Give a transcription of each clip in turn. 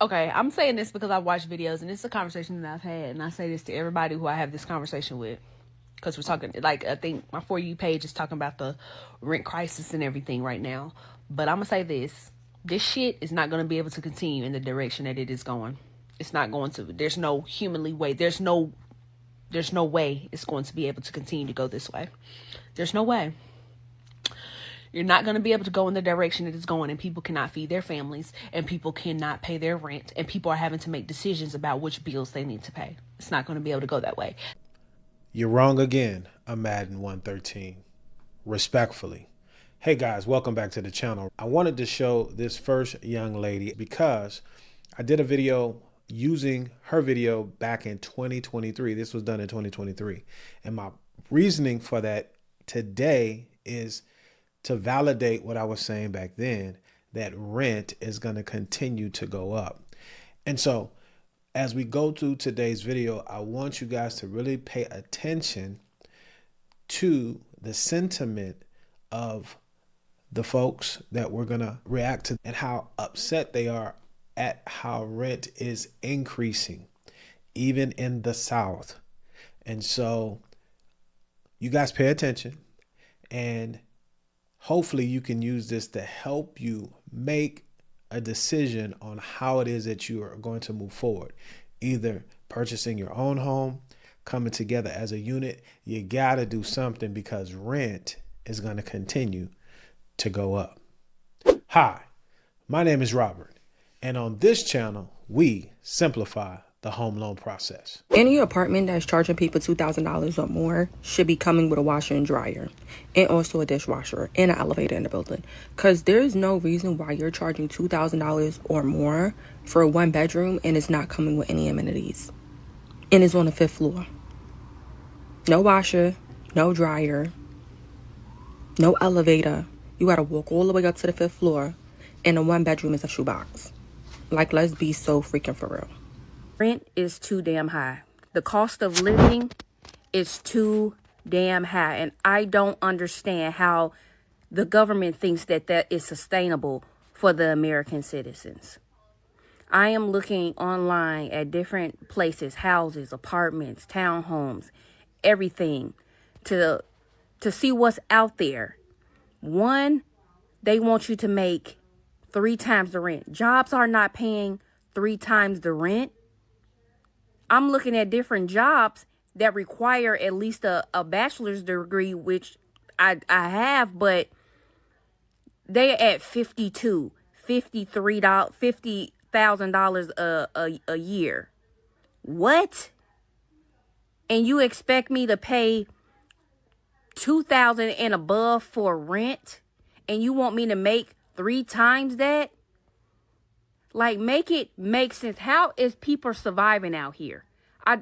Okay, I'm saying this because I've watched videos, and it's a conversation that I've had, and I say this to everybody who I have this conversation with, because we're talking, like, I think my For You page is talking about the rent crisis and everything right now. But I'm gonna say this shit is not gonna be able to continue in the direction that it is going. It's not going to. There's no humanly way. There's no way it's going to be able to continue to go this way. There's no way. You're not going to be able to go in the direction it is going, and people cannot feed their families, and people cannot pay their rent, and people are having to make decisions about which bills they need to pay. It's not going to be able to go that way. You're wrong again, a Madden 113. Respectfully. Hey guys, welcome back to the channel. I wanted to show this first young lady because I did a video using her video back in 2023. This was done in 2023. And my reasoning for that today is to validate what I was saying back then, that rent is going to continue to go up. And so as we go through today's video, I want you guys to really pay attention to the sentiment of the folks that we're going to react to and how upset they are at how rent is increasing, even in the South. And so you guys pay attention, and hopefully you can use this to help you make a decision on how it is that you are going to move forward. Either purchasing your own home, coming together as a unit. You got to do something because rent is going to continue to go up. Hi, my name is Robert, and on this channel, we simplify the home loan process. Any apartment that's charging people $2,000 or more should be coming with a washer and dryer, and also a dishwasher and an elevator in the building. Because there's no reason why you're charging $2,000 or more for a one bedroom and it's not coming with any amenities. And it's on the 5th floor. No washer, no dryer, no elevator. You gotta walk all the way up to the 5th floor, and a one bedroom is a shoebox. Like, let's be so freaking for real. Rent is too damn high. The cost of living is too damn high. And I don't understand how the government thinks that that is sustainable for the American citizens. I am looking online at different places, houses, apartments, townhomes, everything to see what's out there. One, they want you to make 3 times the rent. Jobs are not paying 3 times the rent. I'm looking at different jobs that require at least a bachelor's degree, which I have, but they're at $52,000, $50,000 a year. What? And you expect me to pay $2,000 and above for rent, and you want me to make 3 times that? Like, make it make sense. How is people surviving out here? I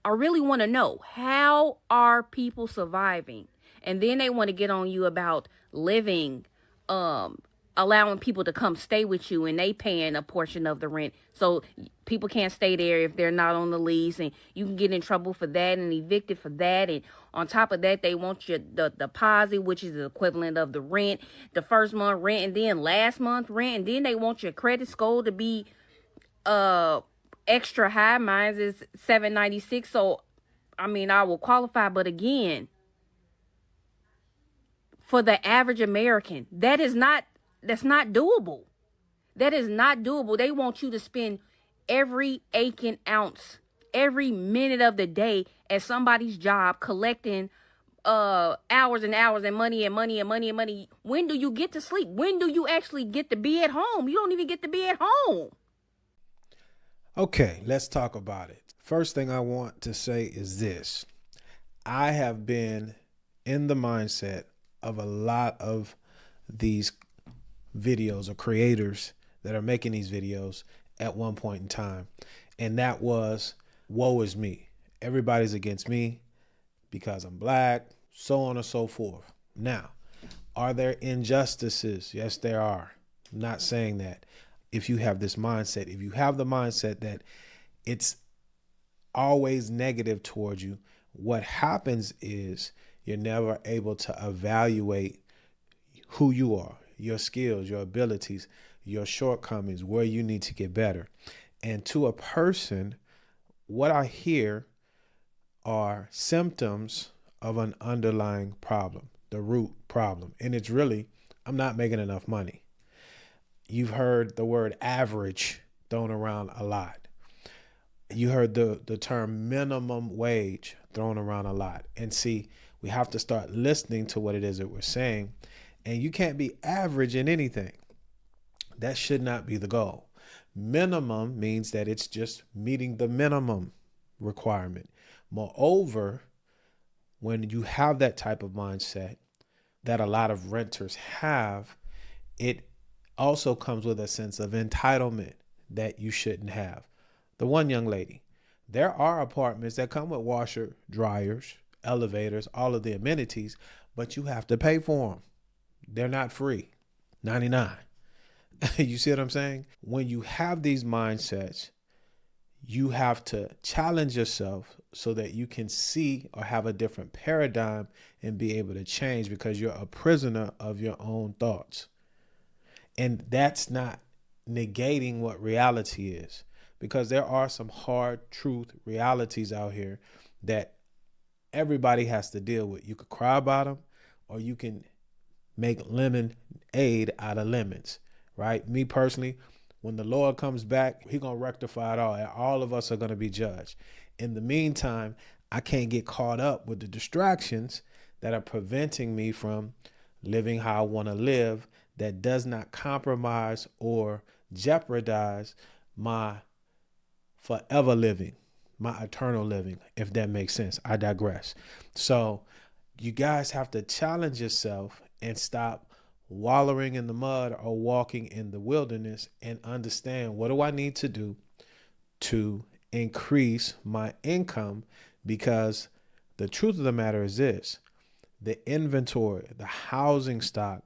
really want to know, how are people surviving? And then they want to get on you about living, allowing people to come stay with you, and they paying a portion of the rent. So people can't stay there if they're not on the lease, and you can get in trouble for that and evicted for that. And on top of that, they want your the deposit, which is the equivalent of the rent, the first month rent, and then last month rent. And then they want your credit score to be extra high. Mine is 796. So I mean, I will qualify, but again, for the average American, that's not doable. That is not doable. They want you to spend every aching ounce, every minute of the day at somebody's job, collecting hours and hours and money and money and money and money. When do you get to sleep? When do you actually get to be at home? You don't even get to be at home. Okay, let's talk about it. First thing I want to say is this. I have been in the mindset of a lot of these videos or creators that are making these videos at one point in time. And that was, woe is me. Everybody's against me because I'm black, so on and so forth. Now, are there injustices? Yes, there are. I'm not saying that. If you have this mindset, if you have the mindset that it's always negative towards you, what happens is you're never able to evaluate who you are, your skills, your abilities, your shortcomings, where you need to get better. And to a person, what I hear are symptoms of an underlying problem, the root problem. And it's really, I'm not making enough money. You've heard the word average thrown around a lot. You heard the term minimum wage thrown around a lot. And see, we have to start listening to what it is that we're saying. And you can't be average in anything. That should not be the goal. Minimum means that it's just meeting the minimum requirement. Moreover, when you have that type of mindset that a lot of renters have, it also comes with a sense of entitlement that you shouldn't have. The one young lady, there are apartments that come with washer, dryers, elevators, all of the amenities, but you have to pay for them. They're not free. 99. You see what I'm saying? When you have these mindsets, you have to challenge yourself so that you can see or have a different paradigm and be able to change, because you're a prisoner of your own thoughts. And that's not negating what reality is, because there are some hard truth realities out here that everybody has to deal with. You could cry about them, or you can make lemonade out of lemons, right? Me personally, when the Lord comes back, He's going to rectify it all. And all of us are going to be judged. In the meantime, I can't get caught up with the distractions that are preventing me from living how I want to live, that does not compromise or jeopardize my forever living, my eternal living, if that makes sense. I digress. So you guys have to challenge yourself and stop wallowing in the mud or walking in the wilderness, and understand, what do I need to do to increase my income? Because the truth of the matter is this: the inventory, the housing stock,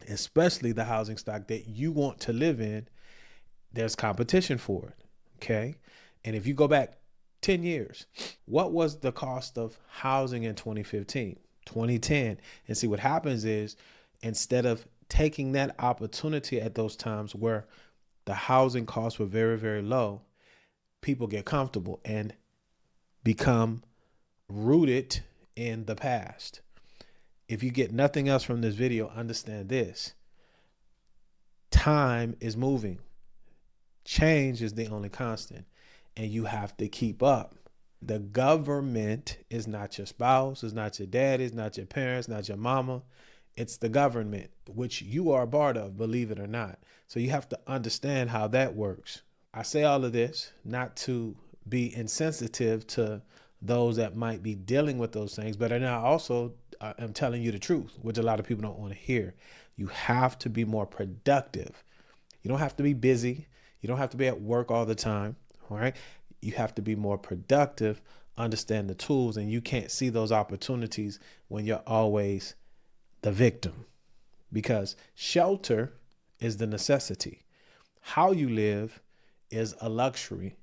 especially the housing stock that you want to live in, there's competition for it. Okay. And if you go back 10 years, what was the cost of housing in 2015, 2010? And see, what happens is, instead of taking that opportunity at those times where the housing costs were very, very low, people get comfortable and become rooted in the past. If you get nothing else from this video, understand this: time is moving. Change is the only constant, and you have to keep up. The government is not your spouse, it's not your dad, it's not your parents, not your mama. It's the government, which you are a part of, believe it or not. So you have to understand how that works. I say all of this not to be insensitive to those that might be dealing with those things, but I also am telling you the truth, which a lot of people don't want to hear. You have to be more productive. You don't have to be busy. You don't have to be at work all the time. All right. You have to be more productive, understand the tools, and you can't see those opportunities when you're always the victim, because shelter is the necessity. How you live is a luxury.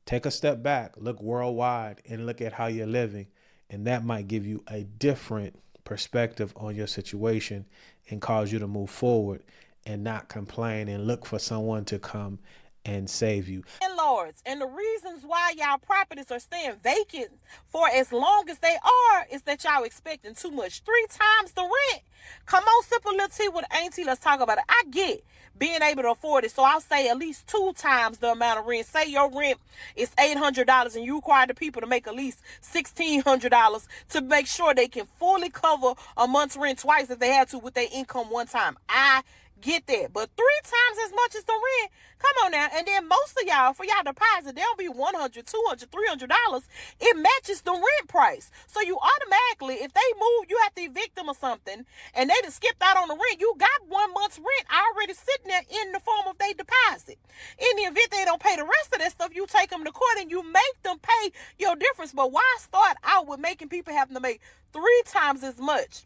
Take a step back, look worldwide, and look at how you're living. And that might give you a different perspective on your situation and cause you to move forward and not complain and look for someone to come and save you. Landlords, and the reasons why y'all properties are staying vacant for as long as they are is that y'all expecting too much. 3 times the rent. Come on, sip a little tea with Auntie. Let's talk about it. I get being able to afford it, so I'll say at least 2 times the amount of rent. Say your rent is $800 and you require the people to make at least $1,600 to make sure they can fully cover a month's rent twice if they had to with their income one time. I get that. But 3 times as much as the rent. Come on now. And then most of y'all, for y'all deposit, they'll be $100, $200, $300. It matches the rent price. So you automatically, if they move, you have to evict them or something, and they just skipped out on the rent, you got 1 month's rent already sitting there in the form of their deposit. In the event they don't pay the rest of that stuff, you take them to court and you make them pay your difference. But why start out with making people having to make 3 times as much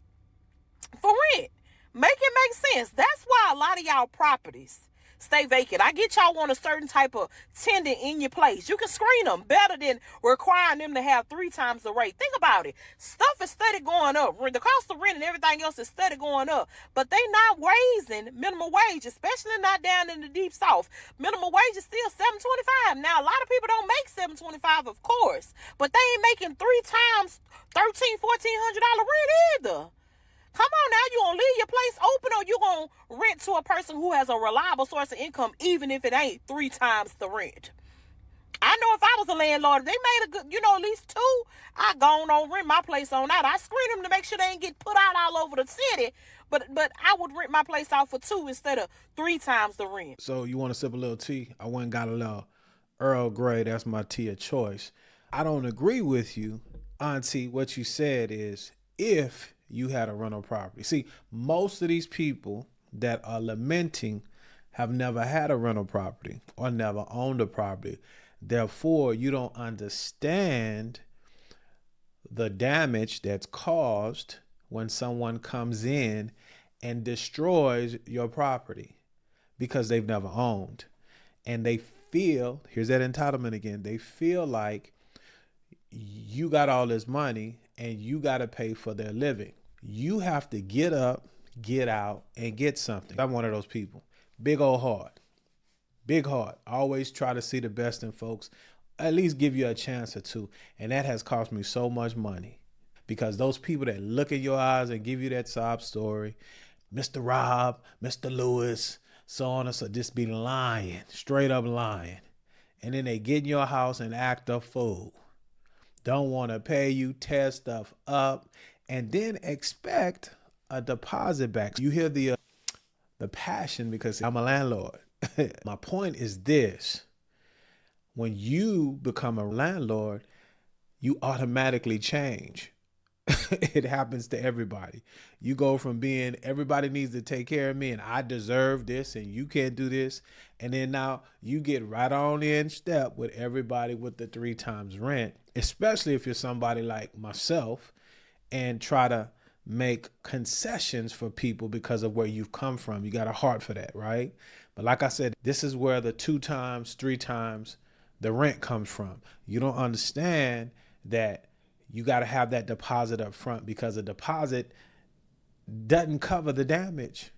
for rent? Make it make sense. That's why a lot of y'all properties stay vacant. I get y'all want a certain type of tenant in your place. You can screen them better than requiring them to have 3 times the rate. Think about it. Stuff is steady going up. The cost of rent and everything else is steady going up. But they not raising minimum wage, especially not down in the deep south. Minimum wage is still $7.25. Now, a lot of people don't make $7.25, of course, but they ain't making 3 times $1,300, $1,400 rent either. Come on now, you gonna leave your place open, or you gonna rent to a person who has a reliable source of income, even if it ain't 3 times the rent? I know if I was a landlord, if they made a good, at least 2, I gone on rent my place on out. I screen them to make sure they ain't get put out all over the city, but I would rent my place out for 2 instead of 3 times the rent. So you want to sip a little tea? I went and got a little Earl Grey. That's my tea of choice. I don't agree with you, Auntie. What you said is, if you had a rental property. See, most of these people that are lamenting have never had a rental property or never owned a property. Therefore, you don't understand the damage that's caused when someone comes in and destroys your property because they've never owned. And they feel, here's that entitlement again, they feel like you got all this money and you got to pay for their living. You have to get up, get out, and get something. I'm one of those people. Big old heart. Big heart. Always try to see the best in folks. At least give you a chance or two. And that has cost me so much money. Because those people that look in your eyes and give you that sob story, Mr. Rob, Mr. Lewis, so on and so, just be lying, straight up lying. And then they get in your house and act a fool. Don't want to pay you, tear stuff up, and then expect a deposit back. You hear the passion because I'm a landlord. My point is this. When you become a landlord, you automatically change. It happens to everybody. You go from being everybody needs to take care of me and I deserve this and you can't do this. And then now you get right on in step with everybody with the 3 times rent, especially if you're somebody like myself and try to make concessions for people because of where you've come from. You got a heart for that, right? But like I said, this is where the 2 times, 3 times the rent comes from. You don't understand that you got to have that deposit up front because a deposit doesn't cover the damage.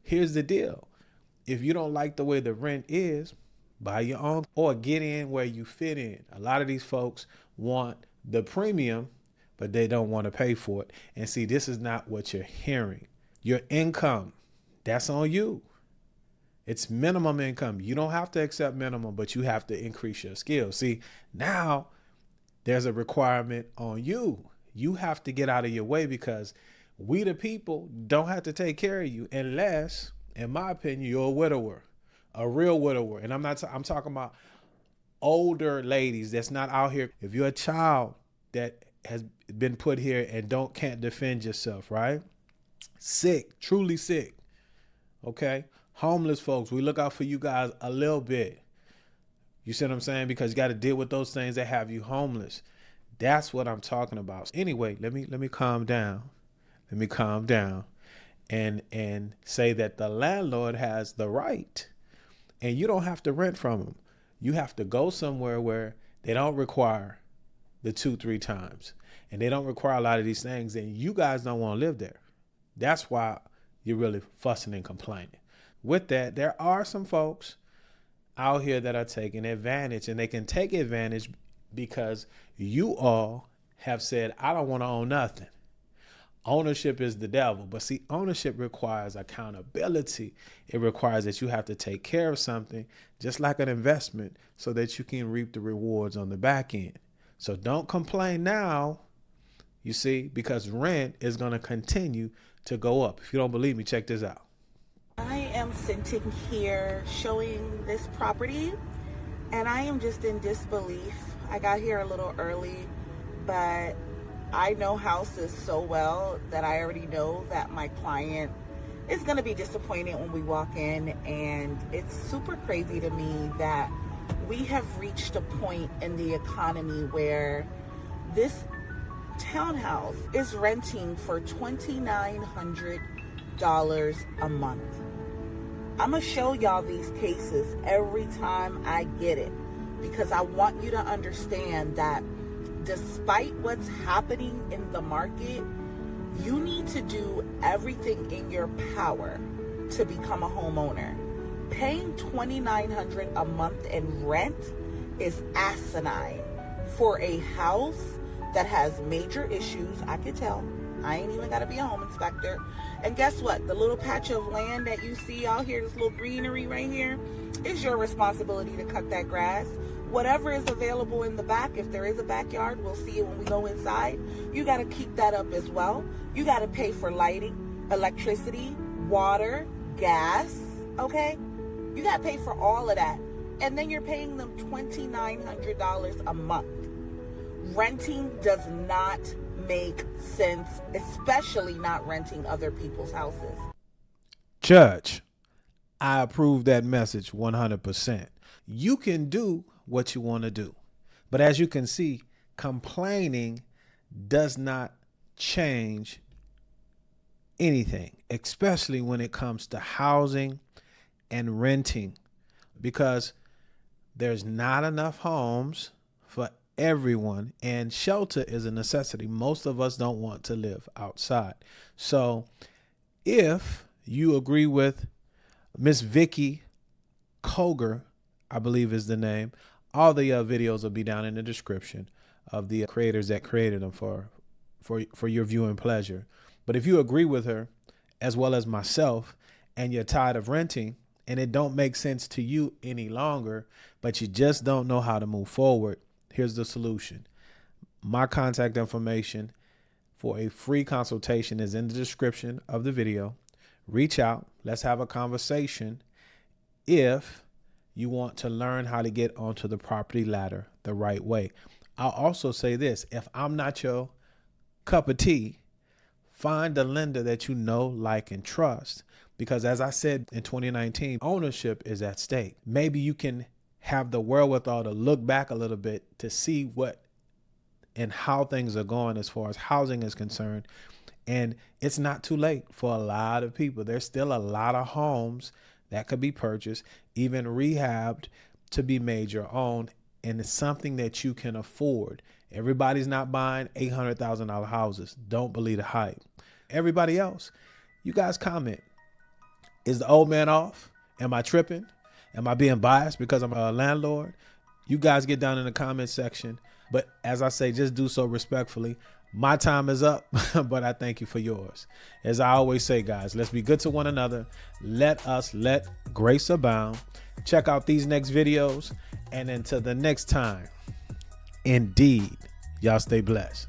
Here's the deal. If you don't like the way the rent is, buy your own or get in where you fit in. A lot of these folks want the premium, but they don't want to pay for it. And see, this is not what you're hearing. Your income, that's on you. It's minimum income. You don't have to accept minimum, but you have to increase your skills. See, now there's a requirement on you. You have to get out of your way because we the people don't have to take care of you unless, in my opinion, you're a widower, a real widower. And I'm talking about older ladies that's not out here. If you're a child that has been put here and can't defend yourself, right? Sick, truly sick. Okay? Homeless folks, we look out for you guys a little bit. You see what I'm saying? Because you got to deal with those things that have you homeless. That's what I'm talking about. Anyway, let me calm down. Let me calm down and say that the landlord has the right and you don't have to rent from them. You have to go somewhere where they don't require the 2-3 times and they don't require a lot of these things and you guys don't want to live there. That's why you're really fussing and complaining. With that, there are some folks out here that are taking advantage, and they can take advantage because you all have said, I don't want to own nothing. Ownership is the devil. But see, ownership requires accountability. It requires that you have to take care of something just like an investment so that you can reap the rewards on the back end. So don't complain now, you see, because rent is going to continue to go up. If you don't believe me, check this out. I am sitting here showing this property and I am just in disbelief. I got here a little early, but I know houses so well that I already know that my client is going to be disappointed when we walk in. And it's super crazy to me that we have reached a point in the economy where this townhouse is renting for $2,900 a month. I'm going to show y'all these cases every time I get it, because I want you to understand that despite what's happening in the market, you need to do everything in your power to become a homeowner. Paying $2,900 a month in rent is asinine for a house that has major issues. I can tell. I ain't even got to be a home inspector. And guess what? The little patch of land that you see out here, this little greenery right here, is your responsibility to cut that grass. Whatever is available in the back, if there is a backyard, we'll see it when we go inside. You got to keep that up as well. You got to pay for lighting, electricity, water, gas, okay? You got to pay for all of that. And then you're paying them $2,900 a month. Renting does not make sense, especially not renting other people's houses. Judge, I approve that message 100%. You can do what you want to do. But as you can see, complaining does not change anything, especially when it comes to housing and renting, because there's not enough homes for everyone, and shelter is a necessity. Most of us don't want to live outside. So if you agree with Miss Vicky Koger, I believe is the name, all the videos will be down in the description of the creators that created them for your viewing pleasure. But if you agree with her, as well as myself, and you're tired of renting and it don't make sense to you any longer, but you just don't know how to move forward, here's the solution. My contact information for a free consultation is in the description of the video. Reach out. Let's have a conversation if you want to learn how to get onto the property ladder the right way. I'll also say this: if I'm not your cup of tea, find a lender that you know, like, and trust. Because as I said in 2019, ownership is at stake. Maybe you can have the wherewithal to look back a little bit to see what and how things are going as far as housing is concerned. And it's not too late for a lot of people. There's still a lot of homes that could be purchased, even rehabbed, to be made your own. And it's something that you can afford. Everybody's not buying $800,000 houses. Don't believe the hype. Everybody else, you guys comment. Is the old man off? Am I tripping? Am I being biased because I'm a landlord? You guys get down in the comment section. But as I say, just do so respectfully. My time is up, but I thank you for yours. As I always say, guys, let's be good to one another. Let grace abound. Check out these next videos. And until the next time, indeed, y'all stay blessed.